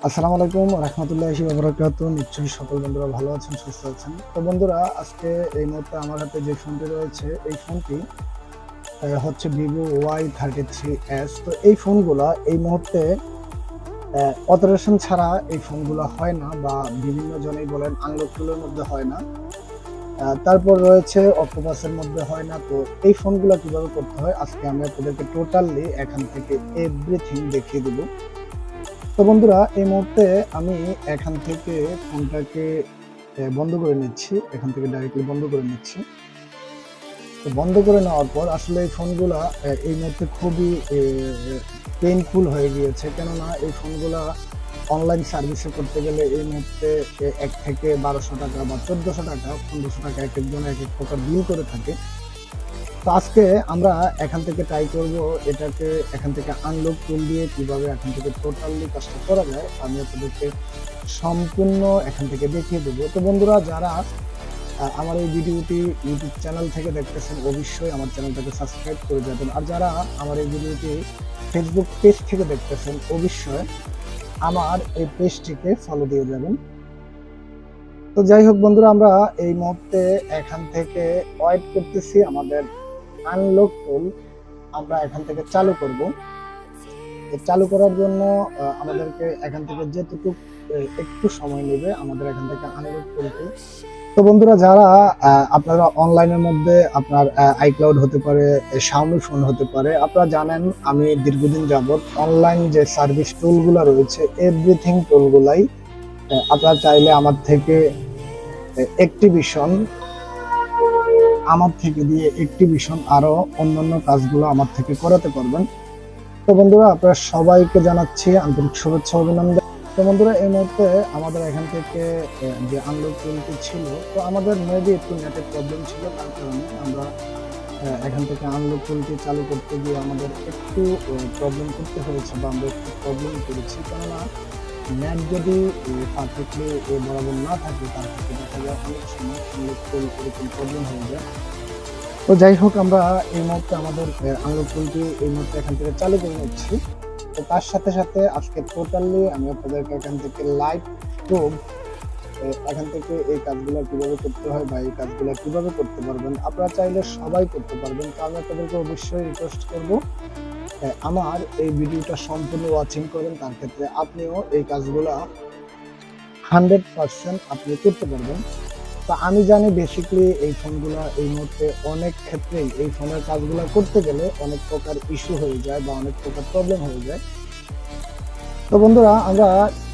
আসসালামু আলাইকুম রহমতুল্লাহি ওয়া বারাকাতুহু। নিশ্চয়ই সকল বন্ধুরা ভালো আছেন, সুস্থ আছেন। তো বন্ধুরা, আজকে এই মুহূর্তে আমার হাতে যে ফোনটি রয়েছে, এই ফোনটি হচ্ছে ভিভো Y33s। তো এই ফোনগুলা এই মুহূর্তে অপারেশন ছাড়া এই ফোনগুলা হয় না, বা বিভিন্ন জনেই বলেন আনলক টুলের মধ্যে হয় না। তারপর রয়েছে অক্টোপাসের মধ্যে হয় না। তো এই ফোনগুলা কিভাবে করতে হয় আজকে আমি আপনাদেরকে টোটালি এখান থেকে এভরিথিং দেখিয়ে দেব। তো বন্ধুরা, এই মুহূর্তে আমি এখান থেকে ফোনটাকে বন্ধ করে নিচ্ছি, এখান থেকে ডাইরেক্টলি বন্ধ করে নিচ্ছি। তো বন্ধ করে নেওয়ার পর আসলে এই ফোনগুলা এই মুহূর্তে খুবই পেইনফুল হয়ে গিয়েছে, কেননা এই ফোনগুলা অনলাইন সার্ভিসে করতে গেলে এই মুহূর্তে 1 থেকে 1200 টাকা বা 1400 টাকা 1500 টাকা এক একজন এক এক প্রকার বিল করে থাকে। তো আজকে আমরা এখান থেকে ট্রাই করব এটাকে এখান থেকে আনলক টুল দিয়ে কিভাবে এখান থেকে টোটালি কাজটা করা যায়, আমি আপনাদেরকে সম্পূর্ণ এখান থেকে দেখিয়ে দেবো। তো বন্ধুরা, যারা আমার এই ভিডিওটি ইউটিউব চ্যানেল থেকে দেখতেছেন, অবশ্যই আমার চ্যানেলটাকে সাবস্ক্রাইব করে যাবেন। আর যারা আমার এই ভিডিওটি ফেসবুক পেজ থেকে দেখতেছেন, অবশ্যই আমার এই পেজটিকে ফলো দিয়ে যাবেন। তো যাই হোক বন্ধুরা, আমরা এই মুহূর্তে এখান থেকে ওয়েট করতেছি আমাদের আনলক টুল আমরা এখান থেকে চালু করব। চালু করার জন্য আমাদেরকে এখান থেকে যেটুকু একটু সময় নেবে আমাদের এখান থেকে আনলক টুলটি। তো বন্ধুরা, যারা আপনারা অনলাইনের মধ্যে আপনার আইক্লাউড হতে পারে, শাওমি ফোন হতে পারে, আপনারা জানেন আমি দীর্ঘদিন যাবত অনলাইন যে সার্ভিস টুলগুলো রয়েছে, এভরিথিং টুলগুলাই আপনারা চাইলে আমার থেকে অ্যাক্টিভিশন দিয়ে অ্যাক্টিভিশন আরো অন্যান্য কাজগুলো আমার থেকে করাতে পারবেন। তো বন্ধুরা, আপনারা সবাইকে জানাচ্ছি আন্তরিক শুভেচ্ছা অভিনন্দন। তো বন্ধুরা, এই মুহূর্তে আমাদের এখান থেকে যে আনলক টুলটি ছিল, তো আমাদের মেবি একটু নেটের প্রবলেম ছিল, তার কারণে আমরা এখান থেকে আনলক টুলটি চালু করতে গিয়ে আমাদের একটু প্রবলেম করতে হয়েছে, বা আমরা একটু প্রবলেম করেছি। কেননা নেট যদি পারফেক্টলি বরাবর না থাকে, তার ক্ষেত্রে দেখা যায় অনেক সময় আনলক টুল এরকম প্রবলেম হয়ে যায়। তো যাই হোক, আমরা এই মুহূর্তে আমাদের আনলক টুলটি এই মুহূর্তে এখান থেকে চালু করে নিচ্ছি। তো তার সাথে সাথে আজকে টোটালি আমি আপনাদেরকে এখান থেকে লাইভ প্রুফ, এখান থেকে এই কাজগুলো কিভাবে করতে হয় বা এই কাজগুলো কিভাবে করতে পারবেন, আপনারা চাইলে সবাই করতে পারবেন। তো আমি আপনাদেরকে অবশ্যই রিকোয়েস্ট করব আমার এই ভিডিওটা সম্পূর্ণ ওয়াচিং করেন, তার ক্ষেত্রে আপনিও এই কাজগুলো 100% আপনি করতে পারবেন। তো আমি জানি বেসিক্যালি এই ফোনগুলো এই মুহূর্তে অনেক ক্ষেত্রেই এই ফোনের কাজগুলো করতে গেলে অনেক প্রকার ইস্যু হয়ে যায় বা অনেক প্রকার প্রবলেম হয়ে যায়। তো বন্ধুরা, আমরা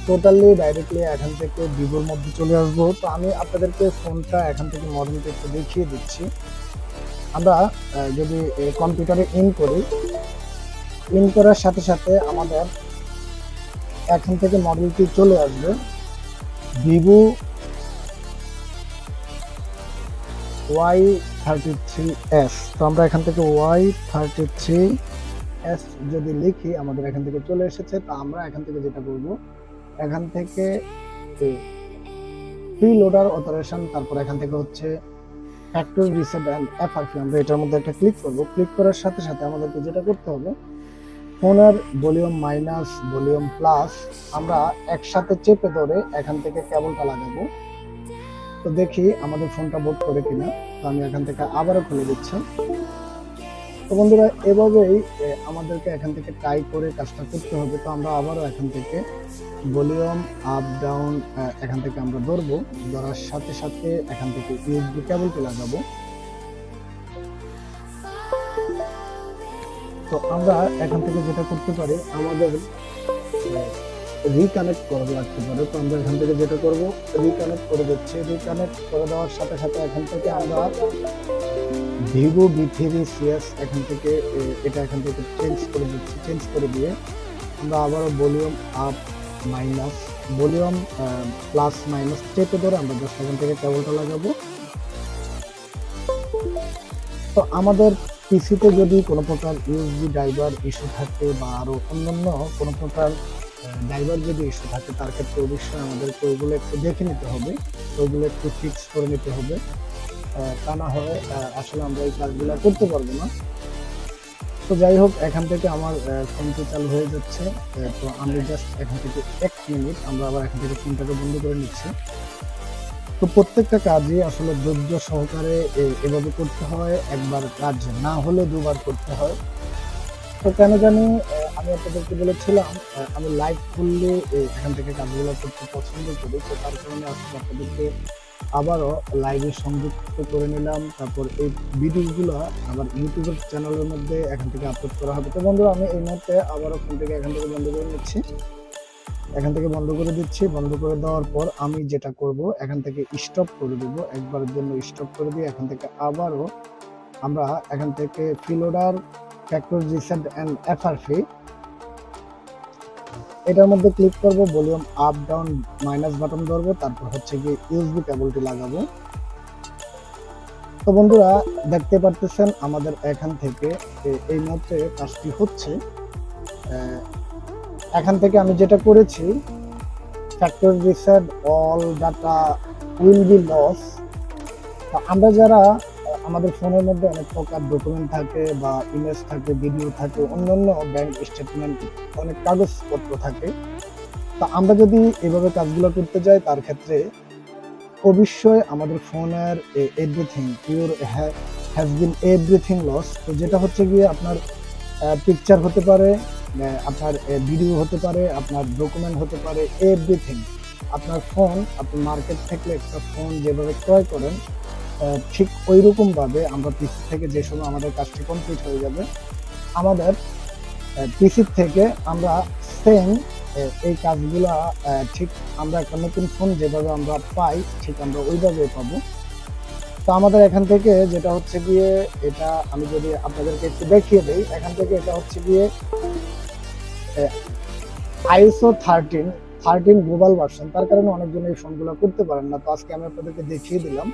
টোটালি ডাইরেক্টলি এখান থেকে ভিভোর মধ্যে চলে আসবো। তো আমি আপনাদেরকে ফোনটা এখান থেকে মডেলটা একটু দেখিয়ে দিচ্ছি। আমরা যদি কম্পিউটারে ইন করি, ইন করার সাথে সাথে আমাদের এখান থেকে মডেলটি চলে আসবে ভিভো Y33s। তো আমরা এখান থেকে Y33s যদি লিখি, আমাদের এখান থেকে চলে এসেছে। তো আমরা এখান থেকে যেটা করব, এখান থেকে প্রি লোডার অপারেশন, তারপর এখান থেকে হচ্ছে ফ্যাক্টরি রিসেট এন্ড এফআরপি, আমরা এটার মধ্যে একটা ক্লিক করব। ক্লিক করার সাথে সাথে আমাদেরকে যেটা করতে হবে, ফোনের ভলিউম মাইনাস ভলিউম প্লাস আমরা একসাথে চেপে ধরে এখান থেকে কেবলটা লাগাবো। তো দেখি আমাদের ফোনটা বোট করে কিনা। তো আমি এখান থেকে আবারও খুলে দিচ্ছি। তো বন্ধুরা, এভাবেই আমাদেরকে এখান থেকে ট্রাই করে কাজটা করতে হবে। তো আমরা আবারও এখান থেকে ভলিউম আপ ডাউন এখান থেকে আমরা ধরবো, ধরার সাথে সাথে এখান থেকে ইউএসবি কেবলটি লাগাবো। তো আমরা এখান থেকে যেটা করতে পারি, আমাদের রিকানেক্ট করা লাগতে পারে। তো আমরা এখান থেকে যেটা করব, রিকানেক্ট করে দিচ্ছি। রিকানেক্ট করে দেওয়ার সাথে সাথে এখান থেকে আমরা ভিভো V3CS এখান থেকে এটা এখান থেকে চেঞ্জ করে দিচ্ছি। চেঞ্জ করে দিয়ে আমরা আবারও volume up minus volume plus minus চেপে ধরে আমরা জাস্ট এখান থেকে কেবলটা লাগাবো। তো আমাদের পিসিতে যদি কোনো প্রকার ইউএসবি ড্রাইভার ইস্যু থাকে বা আরো অন্যান্য কোনো প্রকার ড্রাইভার যদি ইস্যু থাকে, তার ক্ষেত্রে অবশ্যই আমাদেরকে ওইগুলো একটু দেখে নিতে হবে, ওইগুলো একটু ফিক্স করে নিতে হবে। তা না হয় আসলে আমরা এই কাজগুলো করতে পারবো না। তো তো যাই হোক, এখান থেকে আমার ফোনটি চালু হয়ে যাচ্ছে। তো আমি জাস্ট এখান থেকে 1 মিনিট আমরা আবার এখান থেকে ফোনটাকে বন্ধ করে নিচ্ছি। তো প্রত্যেকটা কাজই আসলে ধৈর্য সহকারে এভাবে করতে হয়, একবার কাজ না হলে দুবার করতে হয়। তো কেন জানি আমি আপনাদেরকে বলেছিলাম আমি লাইভ করলে এখান থেকে কাজগুলো করতে পছন্দ করি। তো তার কারণে আজকে আপনাদেরকে আবারও লাইভে সংযুক্ত করে নিলাম। তারপর এই ভিডিওগুলো আমার ইউটিউবের চ্যানেলের মধ্যে এখান থেকে আপলোড করা হবে। তো বন্ধুরা, আমি এই মুহূর্তে আবারও ফোনটাকে এখান থেকে বন্ধ করে নিচ্ছি। এখান থেকে বন্ধ করে দিচ্ছি। বন্ধ করে দেওয়ার পর আমি যেটা করব, এখান থেকে স্টপ করে দেব। একবারের জন্য স্টপ করে দিয়ে এখান থেকে আবারও আমরা এখান থেকে preloader, factory reset and FRP এটার মধ্যে ক্লিক করব। Volume up down minus button ধরবো, তারপর হচ্ছে গিয়ে ইউএসবি কেবলটি লাগাবো। তো বন্ধুরা, দেখতে পারতেছেন আমাদের এখান থেকে এই মুহূর্তে কাজটি হচ্ছে। এখান থেকে আমি যেটা করেছি, factory reset all data will be loss. আমরা যারা আমাদের ফোনের মধ্যে অনেক প্রকার ডকুমেন্ট থাকে বা ইমেজ থাকে, ভিডিও থাকে, অন্যান্য ব্যাংক স্টেটমেন্ট, অনেক কাগজপত্র থাকে। তো আমরা যদি এভাবে কাজগুলো করতে যাই, তার ক্ষেত্রে অবশ্যই আমাদের ফোনের everything pure has been everything loss. তো যেটা হচ্ছে গিয়ে আপনার পিকচার হতে পারে, আপনার ভিডিও হতে পারে, আপনার ডকুমেন্ট হতে পারে, এভরিথিং। আপনার ফোন, আপনি মার্কেট থেকে একটা ফোন যেভাবে ক্রয় করেন, ঠিক ওই রকম ভাবে আমরা পিসি থেকে যে সময় আমাদের কাজটি কমপ্লিট হয়ে যাবে, আমাদের পিসি থেকে আমরা সেম এই কাজগুলা ঠিক আমরা একটা নতুন ফোন যেভাবে আমরা পাই, ঠিক আমরা ওইভাবে পাবো। তো আমাদের এখান থেকে যেটা হচ্ছে গিয়ে, এটা আমি যদি আপনাদেরকে একটু দেখিয়ে দিই, এখান থেকে এটা হচ্ছে গিয়ে আইএসও 13 গ্লোবাল ভার্সন। তার কারণে অনেকজন এই ফোনগুলো করতে পারেন না। তো আজকে আমি আপনাদেরকে দেখিয়ে দিলাম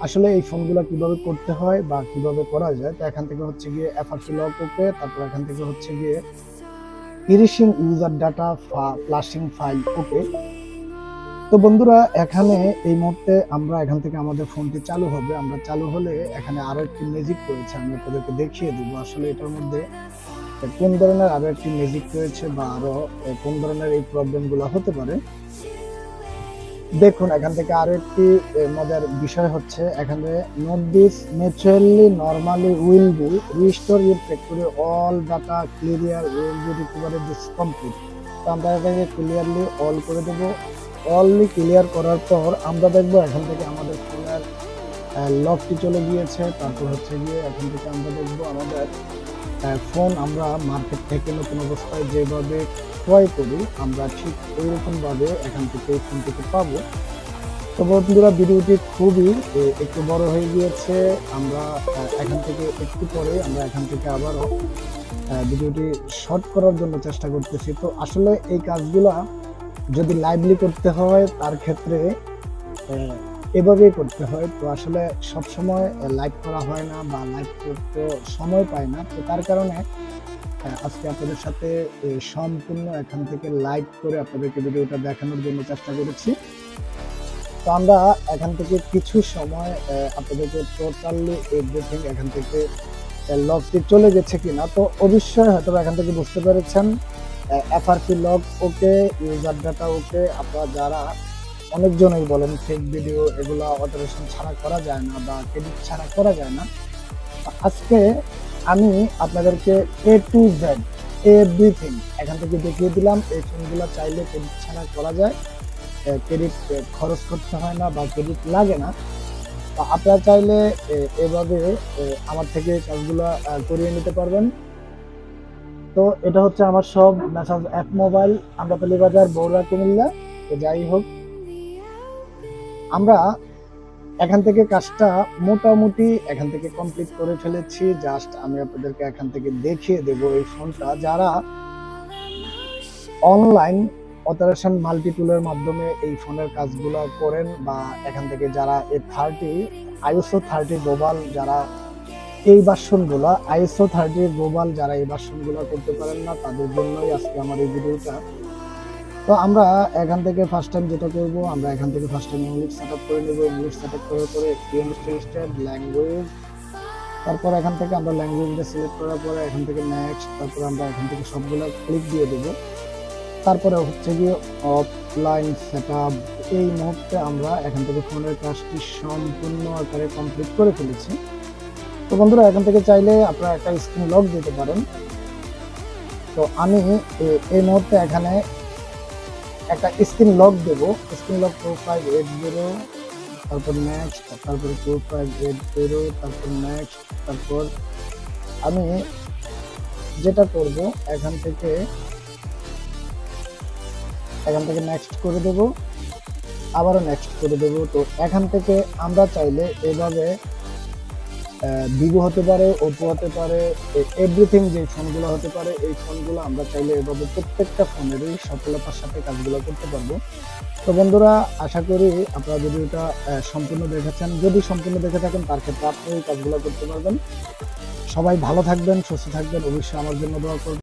আসলে এই ফোনগুলো কিভাবে করতে হয় বা কিভাবে করা যায়। তো এখান থেকে হচ্ছে গিয়ে এফআরপি লক ওকে, তারপর এখান থেকে হচ্ছে গিয়ে erasing user data flashing file okay. তো বন্ধুরা, এখানে এই মুহূর্তে আমরা এখান থেকে আমাদের ফোনটি চালু হবে। আমরা চালু হলে এখানে আরো একটি ম্যাজিক রয়েছে, আমি আপনাদেরকে দেখিয়ে দেবো আসলে এটার মধ্যে কোন ধরনের আরো একটি ম্যাজিক রয়েছে বা আরো কোন ধরনের এই প্রবলেমগুলো হতে পারে। দেখুন, এখান থেকে আরো একটি মজার বিষয় হচ্ছে, এখানে note this naturally normally will be restore your factory all data clear will be recovery this complete. তো আমরা এটাকে ক্লিয়ারলি অল করে দেব। অললি ক্লিয়ার করার পর আমরা দেখবো এখান থেকে আমাদের ফোনের লকটি চলে গিয়েছে। তারপর হচ্ছে গিয়ে এখান থেকে আমরা দেখবো আমাদের ফোন আমরা মার্কেট থেকে নতুন অবস্থায় যেভাবে ক্রয় করি, আমরা ঠিক ওইরকম ভাবে এখান থেকে এই ফোনটিকে পাবো। তো বন্ধুরা, ভিডিওটি খুবই একটু বড় হয়ে গিয়েছে। আমরা এখান থেকে একটু পরে আমরা এখান থেকে আবারও ভিডিওটি শর্ট করার জন্য চেষ্টা করতেছি। তো আসলে এই কাজগুলা যদি লাইভলি করতে হয়, তার ক্ষেত্রে এভাবেই করতে হয়। তো আসলে সবসময় লাইভ করা হয় না বা লাইভ করতে সময় পায় না। তো তার কারণে আজকে আপনাদের সাথে সম্পূর্ণ এখান থেকে লাইভ করে আপনাদেরকে ভিডিওটা দেখানোর জন্য চেষ্টা করেছি। তো আমরা এখান থেকে কিছু সময় আপনাদেরকে টোটালি এভরিথিং এখান থেকে লকটি চলে গেছে কিনা, তো অবশ্যই হয়তো এখান থেকে বুঝতে পেরেছেন। এফআরপি লক ওকে, ইউজার ডাটা ওকে। আপনারা যারা অনেকজনই বলেন ফেক ভিডিও এগুলো অটোরেশন ছাড়া করা যায় না বা ক্রেডিট ছাড়া করা যায় না, আজকে আমি আপনাদেরকে এ টু জেড এভরিথিং এখান থেকে দেখিয়ে দিলাম। এই ফোনগুলো চাইলে ক্রেডিট ছাড়া করা যায়, ক্রেডিট খরচ করতে হয় না বা ক্রেডিট লাগে না। আপনারা চাইলে এভাবে আমার থেকে কাজগুলো করিয়ে নিতে পারবেন। তো এটা হচ্ছে আমার সব মেসাজ অ্যাপ মোবাইল, আমরাতলী বাজার, বগুড়া, কুমিল্লা। তো যাই হোক, আমরা এখান থেকে কাজটা মোটামুটি এখান থেকে কমপ্লিট করে ফেলেছি। জাস্ট আমি আপনাদেরকে এখান থেকে দেখিয়ে দেব এই ফোনটা যারা অনলাইন অপারেশন মাল্টি টুলের মাধ্যমে এই ফোনের কাজগুলো করেন বা এখান থেকে যারা আইএসও 30 গ্লোবাল যারা এই ভার্সনগুলো আইএসও 30 গ্লোবাল যারা এই ভার্সনগুলো করতে পারেন না, তাদের জন্যই আজকে আমার এই ভিডিওটা। তো আমরা এখান থেকে ফার্স্ট টাইম যেটা করবো, আমরা এখান থেকে first time English set up করে নেবো। ইংলিশ সেট আপ করার পরে ইনস্ট্যান্ট ল্যাঙ্গুয়েজ তারপর এখান থেকে আমরা ল্যাঙ্গুয়েজটা সিলেক্ট করার পরে এখান থেকে নেক্সট, তারপর আমরা এখান থেকে সবগুলো ক্লিক দিয়ে দেবো। তারপরে হচ্ছে গিয়ে অফলাইন সেটআপ। এই মুহূর্তে আমরা এখান থেকে ফোনের কাজটি সম্পূর্ণ আকারে কমপ্লিট করে ফেলেছি। তো বন্ধুরা এখান থেকে চাইলে আপনারা একটা স্ক্রিন লক দিতে পারেন। তো আমি এই মুহূর্তে এখানে একটা স্ক্রিন লক দেব। স্ক্রিন লক 2580, তারপর নেক্সট, তারপরে 2580, তারপর নেক্সট। তারপর আমি যেটা করব এখান থেকে নেক্সট করে দেব, আবারও নেক্সট করে দেব। তো এখান থেকে আমরা চাইলে এভাবে ভিভো হতে পারে, ওপো হতে পারে, এভরিথিং যে ফোনগুলো হতে পারে এই ফোনগুলো আমরা চাইলে এভাবে প্রত্যেকটা ফোনেরই সফলতার সাথে কাজগুলো করতে পারবো। তো বন্ধুরা আশা করি আপনারা ভিডিওটা সম্পূর্ণ দেখেছেন। যদি সম্পূর্ণ দেখে থাকেন তার ক্ষেত্রে আপনি এই কাজগুলো করতে পারবেন। সবাই ভালো থাকবেন, সুস্থ থাকবেন, অবশ্যই আমার জন্য দোয়া করবেন।